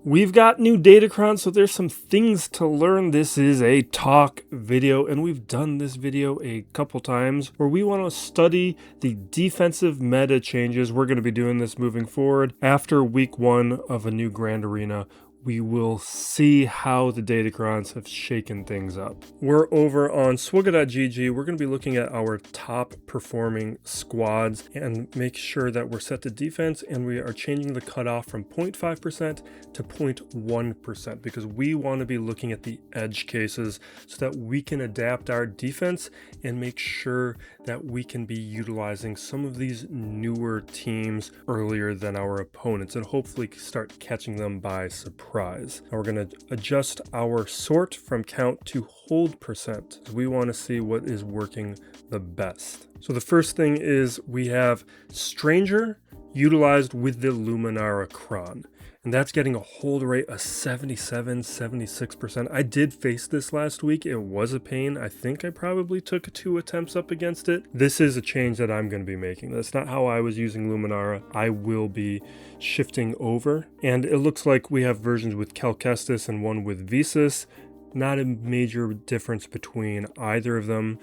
We've got new Datacron, so there's some things to learn. This is a talk video, and we've done this video a couple times where we want to study the defensive meta changes. We're going to be doing this moving forward. After week 1 of a new Grand Arena, we will see how the Datacrons have shaken things up. We're over on Swugga.gg. We're going to be looking at our top performing squads and make sure that we're set to defense, and we are changing the cutoff from 0.5% to 0.1% because we want to be looking at the edge cases so that we can adapt our defense and make sure that we can be utilizing some of these newer teams earlier than our opponents and hopefully start catching them by surprise. Now we're going to adjust our sort from count to hold percent. We want to see what is working the best. So the first thing is we have Stranger utilized with the Luminara Kron. And that's getting a hold rate of 76%. I did face this last week. It was a pain. I think I probably took 2 attempts up against it. This is a change that I'm going to be making. That's not how I was using Luminara. I will be shifting over. And it looks like we have versions with Cal Kestis and one with Visas. Not a major difference between either of them.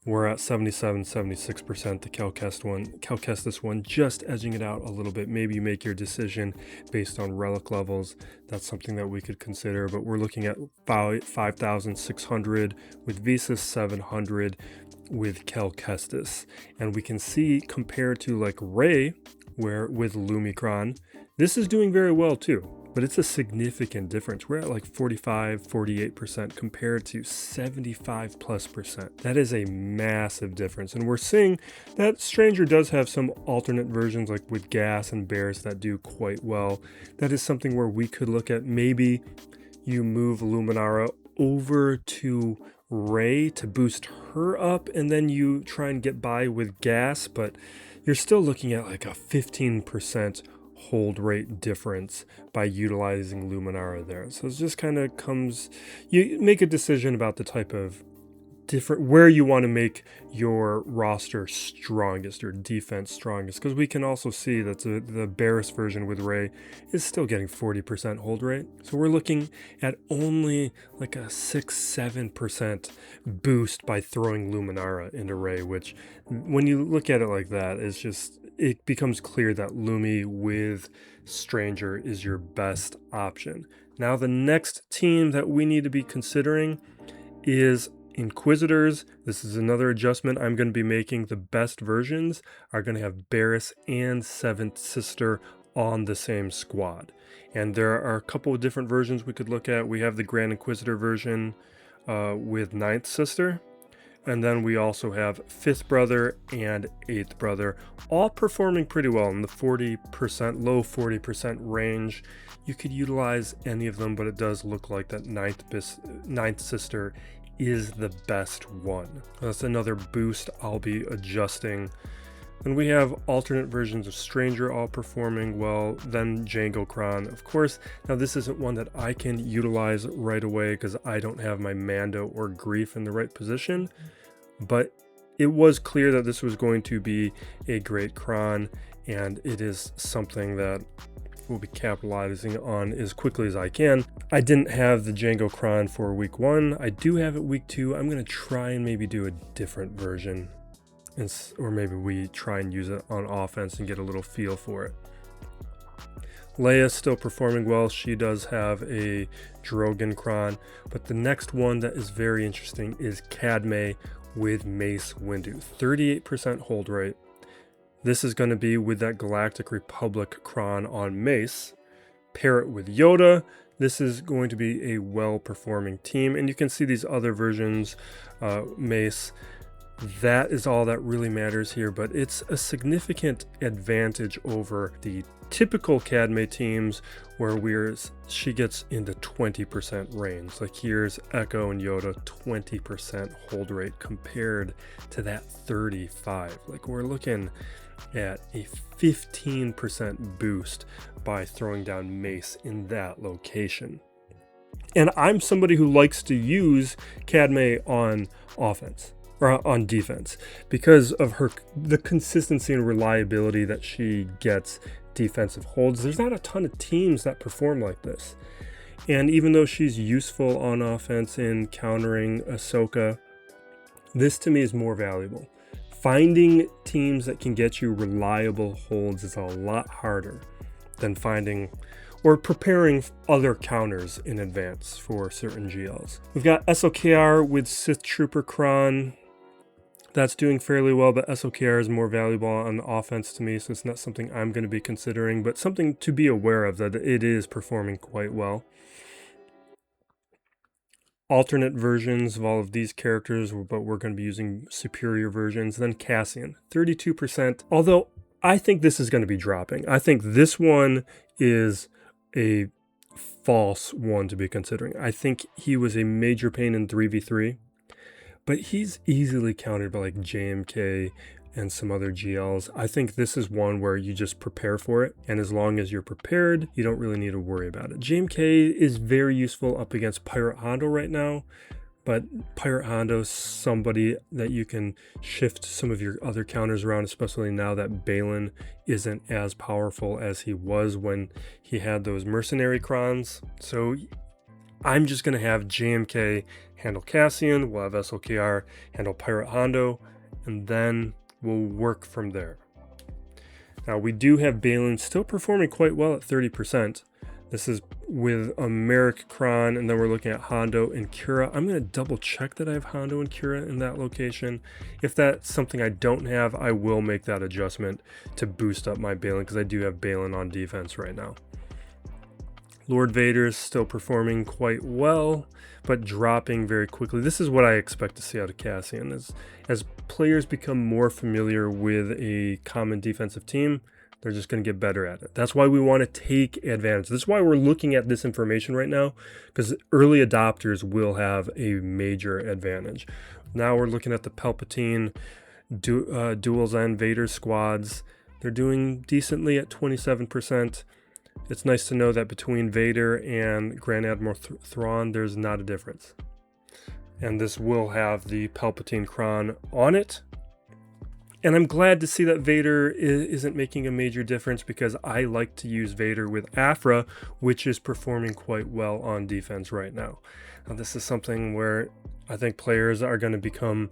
We're at 76%, the Cal Kestis one, just edging it out a little bit. Maybe you make your decision based on relic levels. That's something that we could consider, but we're looking at 5,600 with Visas, 700 with Cal Kestis. And we can see compared to like Ray, where with Lumicron, this is doing very well too. But it's a significant difference. We're at like 48% compared to 75+%. That is a massive difference. And we're seeing that Stranger does have some alternate versions like with Gas and Bears that do quite well. That is something where we could look at maybe you move Luminara over to Ray to boost her up and then you try and get by with Gas, but you're still looking at like a 15% hold rate difference by utilizing Luminara there. So it just kind of comes, you make a decision about the type of where you want to make your roster strongest, your defense strongest, because we can also see that the Barris version with Ray is still getting 40% hold rate. So we're looking at only like a 6-7% boost by throwing Luminara into Ray, which when you look at it like that, it's just, it becomes clear that Lumi with Stranger is your best option. Now the next team that we need to be considering is Inquisitors. This is another adjustment I'm going to be making. The best versions are going to have Barris and Seventh Sister on the same squad. And there are a couple of different versions we could look at. We have the Grand Inquisitor version with Ninth Sister. And then we also have Fifth Brother and Eighth Brother, all performing pretty well in the 40%, low 40% range. You could utilize any of them, but it does look like that Ninth Sister is the best one. That's another boost I'll be adjusting. And we have alternate versions of Stranger all performing well, then Django Kron. Of course, now this isn't one that I can utilize right away because I don't have my Mando or Grief in the right position, but it was clear that this was going to be a great Kron, and it is something that we'll be capitalizing on as quickly as I can. I didn't have the Django Kron for week 1. I do have it week 2. I'm going to try and maybe do a different version, or maybe we try and use it on offense and get a little feel for it. Leia's still performing well. She does have a Drogon Kron, but the next one that is very interesting is Cadme with Mace Windu. 38% hold rate. This is going to be with that Galactic Republic Kron on Mace. Pair it with Yoda. This is going to be a well-performing team. And you can see these other versions, Mace. That is all that really matters here, but it's a significant advantage over the typical Cadme teams where she gets into 20% range. Like here's Echo and Yoda, 20% hold rate compared to that 35. Like we're looking at a 15% boost by throwing down Mace in that location. And I'm somebody who likes to use Cadme on offense. or on defense because of the consistency and reliability that she gets defensive holds. There's not a ton of teams that perform like this. And even though she's useful on offense in countering Ahsoka, this to me is more valuable. Finding teams that can get you reliable holds is a lot harder than finding or preparing other counters in advance for certain GLs. We've got SLKR with Sith Trooper Kron. That's doing fairly well, but SLKR is more valuable on offense to me, so it's not something I'm going to be considering, but something to be aware of, that it is performing quite well. Alternate versions of all of these characters, but we're going to be using superior versions. Then Cassian, 32%. Although I think this is going to be dropping. I think this one is a false one to be considering. I think he was a major pain in 3v3, but he's easily countered by like JMK and some other GLs. I think this is one where you just prepare for it, and as long as you're prepared, you don't really need to worry about it. JMK is very useful up against Pirate Hondo right now, but Pirate Hondo is somebody that you can shift some of your other counters around, especially now that Baylan isn't as powerful as he was when he had those mercenary crons. So I'm just going to have JMK handle Cassian, we'll have SLKR handle Pirate Hondo, and then we'll work from there. Now we do have Baylan still performing quite well at 30%. This is with a Merrick Kron, and then we're looking at Hondo and Kira. I'm going to double check that I have Hondo and Kira in that location. If that's something I don't have, I will make that adjustment to boost up my Baylan, because I do have Baylan on defense right now. Lord Vader is still performing quite well, but dropping very quickly. This is what I expect to see out of Cassian. As players become more familiar with a common defensive team, they're just going to get better at it. That's why we want to take advantage. This is why we're looking at this information right now, because early adopters will have a major advantage. Now we're looking at the Palpatine Dual Zen Vader squads. They're doing decently at 27%. It's nice to know that between Vader and Grand Admiral Thrawn, there's not a difference. And this will have the Palpatine Kron on it. And I'm glad to see that Vader isn't making a major difference, because I like to use Vader with Aphra, which is performing quite well on defense right now. Now this is something where I think players are going to become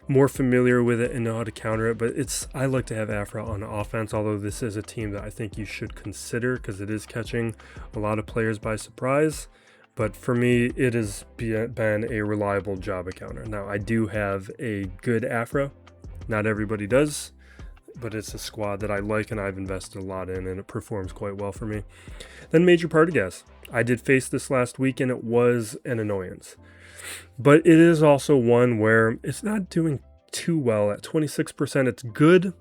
more familiar with it and know how to counter it, but I like to have Aphra on offense, although this is a team that I think you should consider because it is catching a lot of players by surprise. But for me, it has been a reliable Jabba counter. Now, I do have a good Aphra. Not everybody does, but it's a squad that I like and I've invested a lot in, and it performs quite well for me. Then Major Partagas. I did face this last week, and it was an annoyance. But it is also one where it's not doing too well. At 26%, it's good,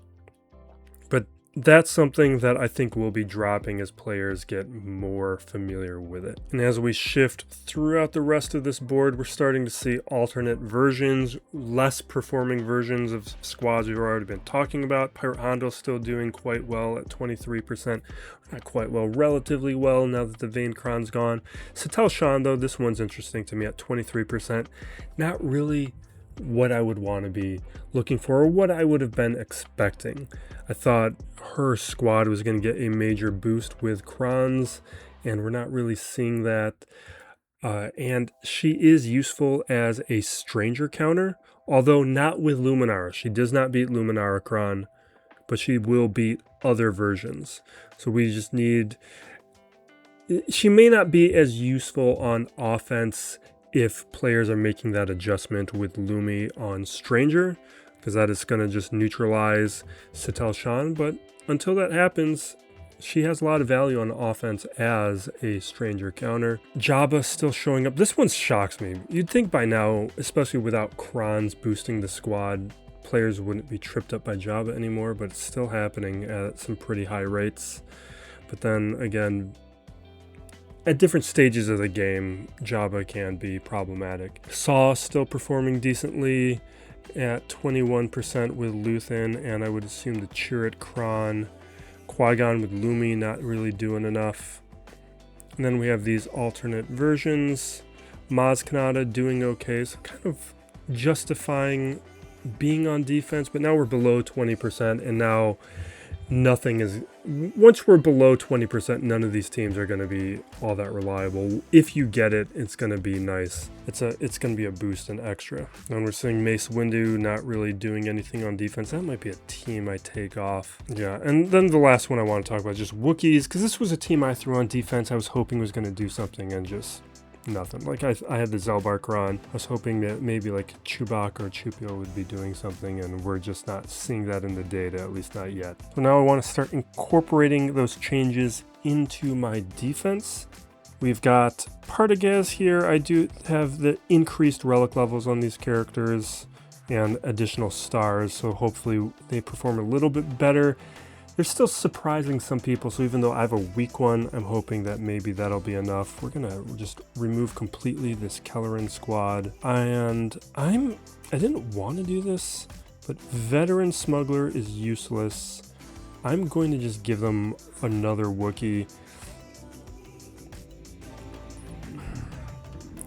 but that's something that I think will be dropping as players get more familiar with it. And as we shift throughout the rest of this board, we're starting to see alternate versions, less performing versions of squads we've already been talking about. Pirate Hondo still doing quite well at 23%. Not quite well, relatively well now that the Vane Kron's gone. Satel Shan, though, this one's interesting to me at 23%. Not really what I would want to be looking for, or what I would have been expecting. I thought her squad was going to get a major boost with Krons, and we're not really seeing that. And she is useful as a stranger counter, although not with Luminara. She does not beat Luminara Kron, but she will beat other versions. So we just need... She may not be as useful on offense if players are making that adjustment with Lumi on Stranger, because that is going to just neutralize Satel Shan. But until that happens, she has a lot of value on offense as a Stranger counter. Jabba still showing up. This one shocks me. You'd think by now, especially without Krons boosting the squad, players wouldn't be tripped up by Jabba anymore, but it's still happening at some pretty high rates. But then again, at different stages of the game, Jabba can be problematic. Saw still performing decently at 21% with Luthen, and I would assume the Chirrut Kron. Qui-Gon with Lumi not really doing enough. And then we have these alternate versions. Maz Kanata doing okay, so kind of justifying being on defense, but now we're below 20%, and now nothing is, once we're below 20%, none of these teams are going to be all that reliable. If you get it, it's going to be nice. It's going to be a boost and extra. And we're seeing Mace Windu not really doing anything on defense. That might be a team I take off. Yeah, and then the last one I want to talk about is just Wookiees, because this was a team I threw on defense I was hoping was going to do something, and just nothing. Like I had the Zelbarkron. I was hoping that maybe like Chewbacca or Chewpio would be doing something, and we're just not seeing that in the data, at least not yet. So now I want to start incorporating those changes into my defense. We've got Partagaz here. I do have the increased relic levels on these characters and additional stars, so hopefully they perform a little bit better. They're still surprising some people, so even though I have a weak one, I'm hoping that maybe that'll be enough. We're gonna just remove completely this Kelleran squad. And I didn't want to do this, but Veteran Smuggler is useless. I'm going to just give them another Wookiee.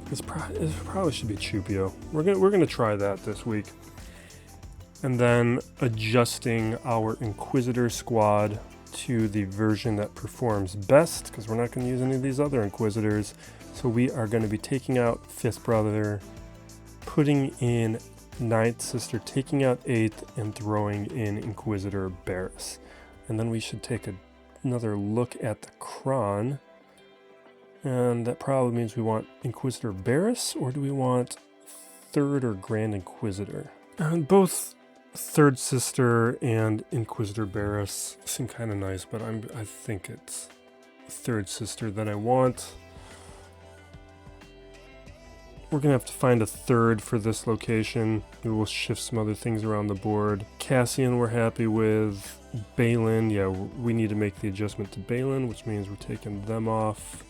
This probably should be Chewpio. We're gonna try that this week. And then adjusting our Inquisitor squad to the version that performs best, because we're not going to use any of these other Inquisitors. So we are going to be taking out 5th Brother, putting in 9th Sister, taking out 8th, and throwing in Inquisitor Barriss. And then we should take another look at the Kron. And that probably means we want Inquisitor Barriss, or do we want 3rd or Grand Inquisitor? And both 3rd Sister and Inquisitor Barriss seem kind of nice, but I think it's 3rd Sister that I want. We're gonna have to find a 3rd for this location. We will shift some other things around the board. Cassian we're happy with. Baylan, yeah, we need to make the adjustment to Baylan, which means we're taking them off.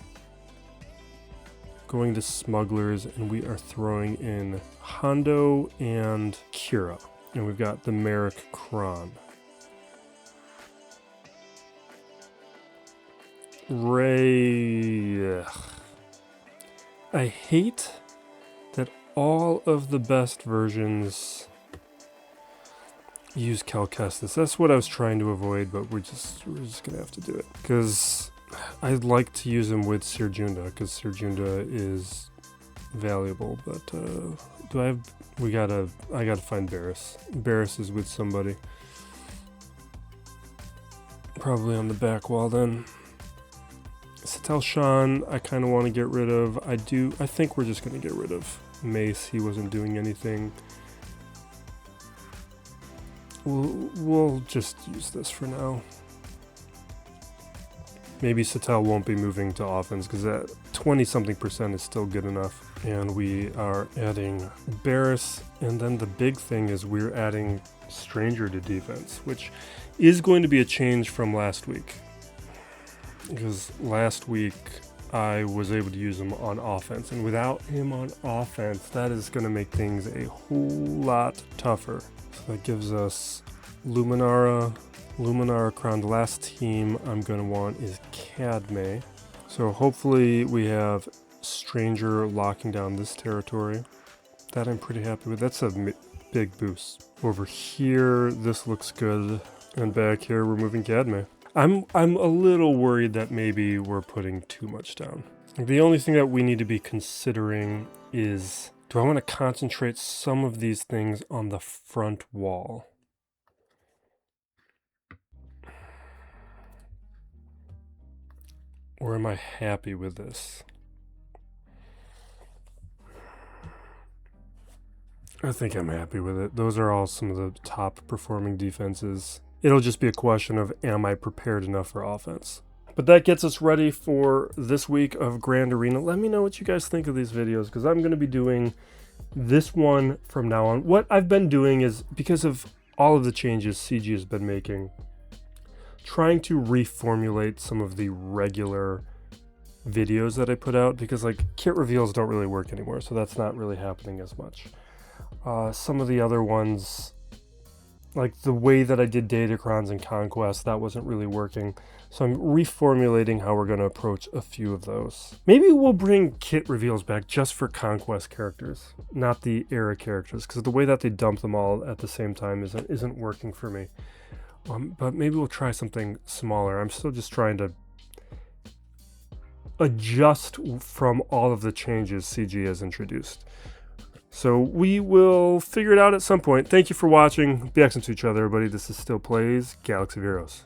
Going to Smugglers, and we are throwing in Hondo and Kira. And we've got the Merrick Kron. Rey. Ugh. I hate that all of the best versions use Cal Kestis. That's what I was trying to avoid, but we're just gonna have to do it. Because I'd like to use him with Ser Junda, because Ser Junda is valuable, but I gotta find Barriss. Barriss is with somebody. Probably on the back wall then. Satel Shan, I kind of want to get rid of. I think we're just going to get rid of Mace. He wasn't doing anything. We'll just use this for now. Maybe Satel won't be moving to offense, because that 20-something% is still good enough. And we are adding Barriss, and then the big thing is we're adding Stranger to defense, which is going to be a change from last week. Because last week I was able to use him on offense, and without him on offense, that is going to make things a whole lot tougher. So that gives us Luminara Crown. The last team I'm going to want is Cadme. So hopefully we have Stranger locking down this territory. That I'm pretty happy with. That's a big boost. Over here, this looks good. And back here, we're moving Cadme. I'm a little worried that maybe we're putting too much down. The only thing that we need to be considering is, do I want to concentrate some of these things on the front wall? Or am I happy with this? I think I'm happy with it. Those are all some of the top performing defenses. It'll just be a question of, am I prepared enough for offense? But that gets us ready for this week of Grand Arena. Let me know what you guys think of these videos, because I'm going to be doing this one from now on. What I've been doing is, because of all of the changes CG has been making, trying to reformulate some of the regular videos that I put out, because like kit reveals don't really work anymore, so that's not really happening as much. Some of the other ones, like the way that I did Datacrons and Conquest, that wasn't really working. So I'm reformulating how we're going to approach a few of those. Maybe we'll bring kit reveals back just for Conquest characters, not the era characters, because the way that they dump them all at the same time isn't working for me. But maybe we'll try something smaller. I'm still just trying to adjust from all of the changes CG has introduced. So we will figure it out at some point. Thank you for watching. Be excellent to each other, everybody. This is Still Plays Galaxy of Heroes.